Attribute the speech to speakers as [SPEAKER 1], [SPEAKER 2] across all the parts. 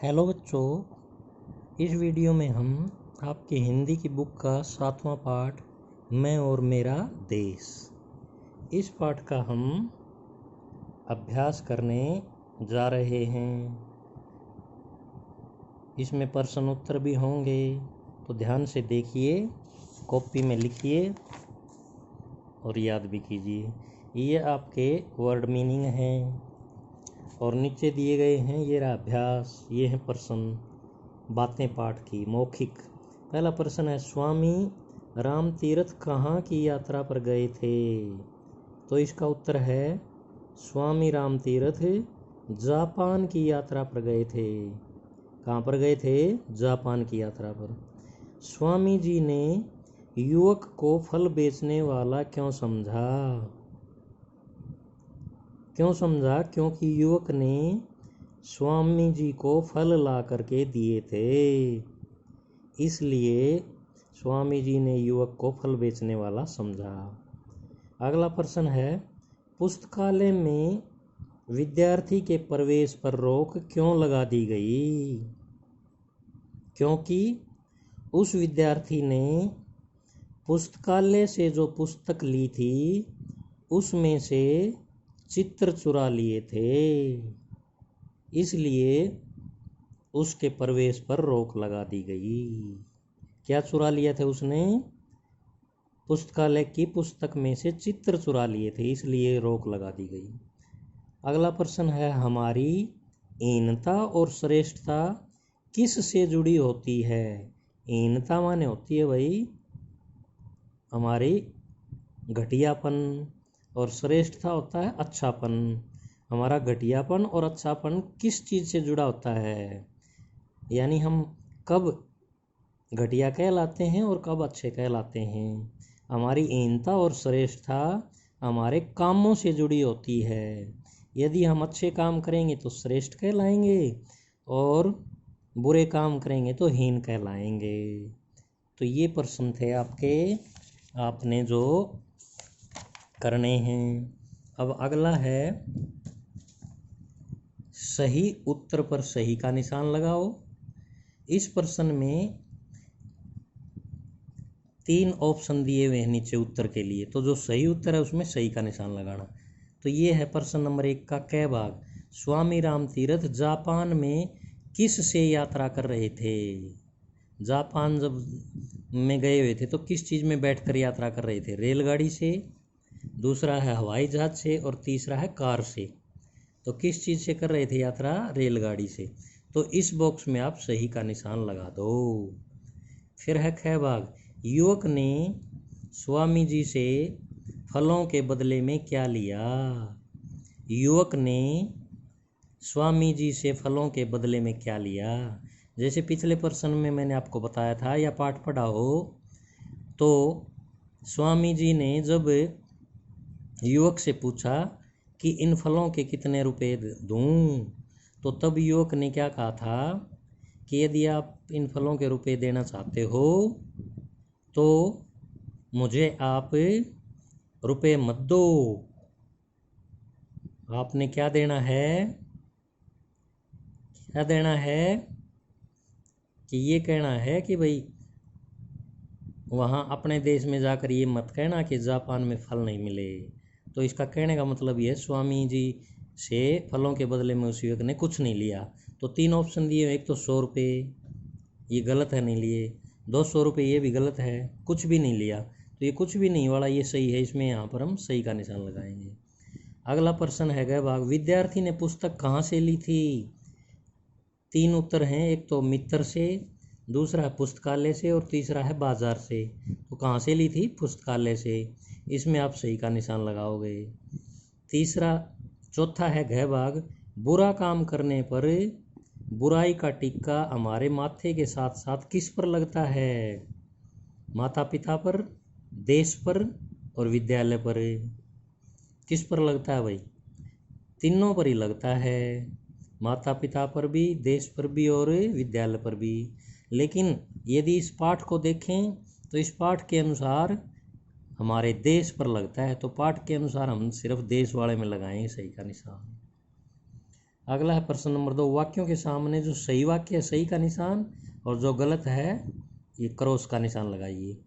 [SPEAKER 1] Hello बच्चों, इस video में हम आपकी हिंदी की बुक का 7वां पाठ मैं और मेरा देश, इस पाठ का हम अभ्यास करने जा रहे हैं। इसमें प्रश्न उत्तर भी होंगे, तो ध्यान से देखिए, कॉपी में लिखिए और याद भी कीजिए। ये आपके वर्ड मीनिंग हैं और नीचे दिए गए हैं ये रहा अभ्यास। ये है प्रश्न बातें पाठ की मौखिक। पहला प्रश्न है, स्वामी राम तीर्थ कहाँ की यात्रा पर गए थे? तो इसका उत्तर है, स्वामी राम तीर्थ जापान की यात्रा पर गए थे। कहाँ पर गए थे? जापान की यात्रा पर। स्वामी जी ने युवक को फल बेचने वाला क्यों समझा? क्यों समझा? क्योंकि युवक ने स्वामी जी को फल ला करके दिए थे, इसलिए स्वामी जी ने युवक को फल बेचने वाला समझा। अगला प्रश्न है, पुस्तकालय में विद्यार्थी के प्रवेश पर रोक क्यों लगा दी गई? क्योंकि उस विद्यार्थी ने पुस्तकालय से जो पुस्तक ली थी उसमें से चित्र चुरा लिए थे, इसलिए उसके प्रवेश पर रोक लगा दी गई। क्या चुरा लिया था उसने? पुस्तकालय की पुस्तक में से चित्र चुरा लिए थे, इसलिए रोक लगा दी गई। अगला प्रश्न है, हमारी हीनता और श्रेष्ठता किस से जुड़ी होती है? हीनता माने होती है भाई हमारी घटियापन, और श्रेष्ठता होता है अच्छापन। हमारा घटियापन और अच्छापन किस चीज़ से जुड़ा होता है? यानी हम कब घटिया कहलाते हैं और कब अच्छे कहलाते हैं? हमारी हीनता और श्रेष्ठता हमारे कामों से जुड़ी होती है। यदि हम अच्छे काम करेंगे तो श्रेष्ठ कहलाएंगे और बुरे काम करेंगे तो हीन कहलाएंगे। तो ये प्रश्न थे आपके, आपने जो करने हैं। अब अगला है, सही उत्तर पर सही का निशान लगाओ। इस प्रश्न में 3 ऑप्शन दिए हुए हैं नीचे उत्तर के लिए, तो जो सही उत्तर है उसमें सही का निशान लगाना। तो ये है प्रश्न नंबर 1 का क भाग, स्वामी राम तीर्थ जापान में किस से यात्रा कर रहे थे? जापान जब में गए हुए थे तो किस चीज़ में बैठकर यात्रा कर रहे थे? रेलगाड़ी से, दूसरा है हवाई जहाज से और तीसरा है कार से। तो किस चीज़ से कर रहे थे यात्रा? रेलगाड़ी से। तो इस बॉक्स में आप सही का निशान लगा दो। फिर है ख भाग, युवक ने स्वामी जी से फलों के बदले में क्या लिया? युवक ने स्वामी जी से फलों के बदले में क्या लिया? जैसे पिछले प्रश्न में मैंने आपको बताया था या पाठ पढ़ा हो, तो स्वामी जी ने जब युवक से पूछा कि इन फलों के कितने रुपए दूं, तो तब युवक ने क्या कहा था कि यदि आप इन फलों के रुपए देना चाहते हो तो मुझे आप रुपए मत दो। आपने क्या देना है? क्या देना है कि ये कहना है कि भाई वहाँ अपने देश में जाकर ये मत कहना कि जापान में फल नहीं मिले। तो इसका कहने का मतलब ये, स्वामी जी से फलों के बदले में उस युवक ने कुछ नहीं लिया। तो 3 ऑप्शन दिए, एक तो 100 रुपये, ये गलत है, नहीं लिए। 200 रुपये, ये भी गलत है, कुछ भी नहीं लिया। तो ये कुछ भी नहीं वाला ये सही है, इसमें यहाँ पर हम सही का निशान लगाएंगे। अगला प्रश्न है ग भाग, विद्यार्थी ने पुस्तक कहाँ से ली थी? 3 उत्तर हैं, एक तो मित्र से, दूसरा है पुस्तकालय से और तीसरा है बाजार से। तो कहाँ से ली थी? पुस्तकालय से। इसमें आप सही का निशान लगाओगे। चौथा है घ भाग, बुरा काम करने पर बुराई का टिक्का हमारे माथे के साथ साथ किस पर लगता है? माता पिता पर, देश पर और विद्यालय पर। किस पर लगता है भाई? तीनों पर ही लगता है, माता पिता पर भी, देश पर भी और विद्यालय पर भी। लेकिन यदि इस पाठ को देखें तो इस पाठ के अनुसार हमारे देश पर लगता है, तो पाठ के अनुसार हम सिर्फ देश वाले में लगाएंगे सही का निशान। अगला है प्रश्न नंबर 2, वाक्यों के सामने जो सही वाक्य है सही का निशान और जो गलत है ये क्रॉस का निशान लगाइए।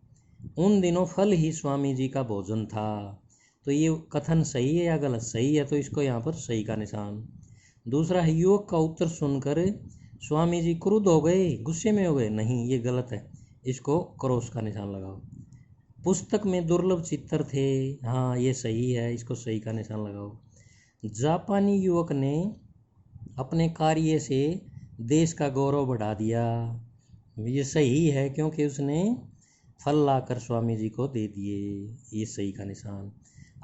[SPEAKER 1] उन दिनों फल ही स्वामी जी का भोजन था, तो ये कथन सही है या गलत? सही है, तो इसको यहाँ पर सही का निशान। दूसरा है, युवक का उत्तर सुनकर स्वामी जी क्रुद्ध हो गए, गुस्से में हो गए, नहीं ये गलत है, इसको क्रॉस का निशान लगाओ। पुस्तक में दुर्लभ चित्र थे, हाँ ये सही है, इसको सही का निशान लगाओ। जापानी युवक ने अपने कार्य से देश का गौरव बढ़ा दिया, ये सही है क्योंकि उसने फल लाकर स्वामी जी को दे दिए, ये सही का निशान।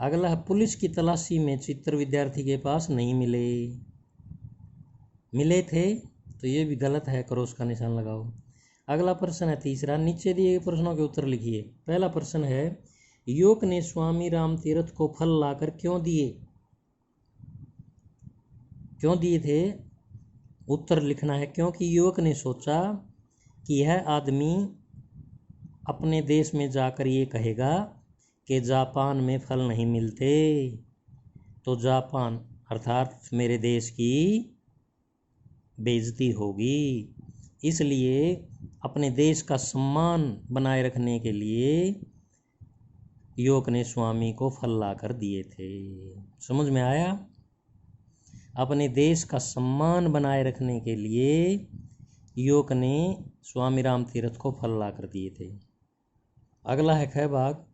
[SPEAKER 1] अगला है, पुलिस की तलाशी में चित्र विद्यार्थी के पास नहीं मिले, मिले थे, तो ये भी गलत है, क्रॉस का निशान लगाओ। अगला प्रश्न है तीसरा, नीचे दिए गए प्रश्नों के उत्तर लिखिए। पहला प्रश्न है, युवक ने स्वामी राम तीरथ को फल लाकर क्यों दिए, क्यों दिए थे? उत्तर लिखना है, क्योंकि युवक ने सोचा कि यह आदमी अपने देश में जाकर ये कहेगा कि जापान में फल नहीं मिलते, तो जापान अर्थात मेरे देश की बेइज्जती होगी, इसलिए अपने देश का सम्मान बनाए रखने के लिए युवक ने स्वामी को फल लाकर दिए थे। समझ में आया? अपने देश का सम्मान बनाए रखने के लिए युवक ने स्वामी राम तीरथ को फल लाकर दिए थे। अगला है ख भाग,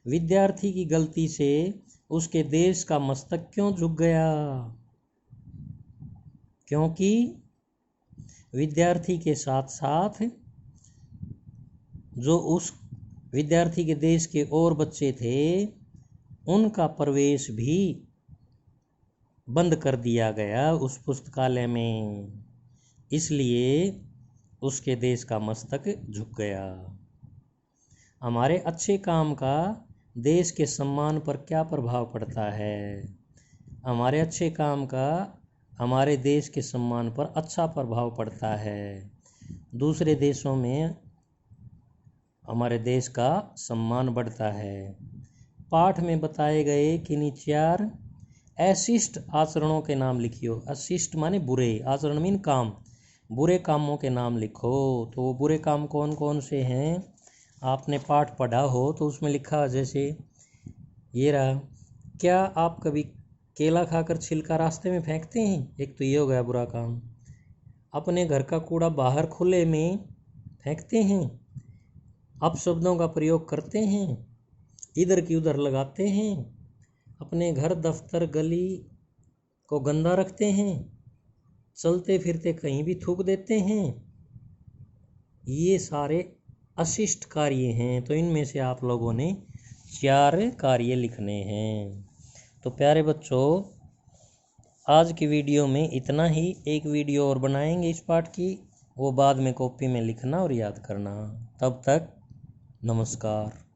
[SPEAKER 1] विद्यार्थी की गलती से उसके देश का मस्तक क्यों झुक गया? क्योंकि विद्यार्थी के साथ साथ जो उस विद्यार्थी के देश के और बच्चे थे उनका प्रवेश भी बंद कर दिया गया उस पुस्तकालय में, इसलिए उसके देश का मस्तक झुक गया। हमारे अच्छे काम का देश के सम्मान पर क्या प्रभाव पड़ता है? हमारे अच्छे काम का हमारे देश के सम्मान पर अच्छा प्रभाव पड़ता है, दूसरे देशों में हमारे देश का सम्मान बढ़ता है। पाठ में बताए गए किन्हीं 4 अशिष्ट आचरणों के नाम लिखियो। अशिष्ट माने बुरे, आचरण मीन काम, बुरे कामों के नाम लिखो। तो वो बुरे काम कौन कौन से हैं? आपने पाठ पढ़ा हो तो उसमें लिखा, जैसे ये रहा, क्या आप कभी केला खाकर छिलका रास्ते में फेंकते हैं? एक तो ये हो गया बुरा काम। अपने घर का कूड़ा बाहर खुले में फेंकते हैं? अपशब्दों का प्रयोग करते हैं? इधर की उधर लगाते हैं? अपने घर दफ्तर गली को गंदा रखते हैं? चलते फिरते कहीं भी थूक देते हैं? ये सारे अशिष्ट कार्य हैं, तो इनमें से आप लोगों ने 4 कार्य लिखने हैं। तो प्यारे बच्चों, आज की वीडियो में इतना ही। एक वीडियो और बनाएंगे इस पाठ की, वो बाद में कॉपी में लिखना और याद करना। तब तक नमस्कार।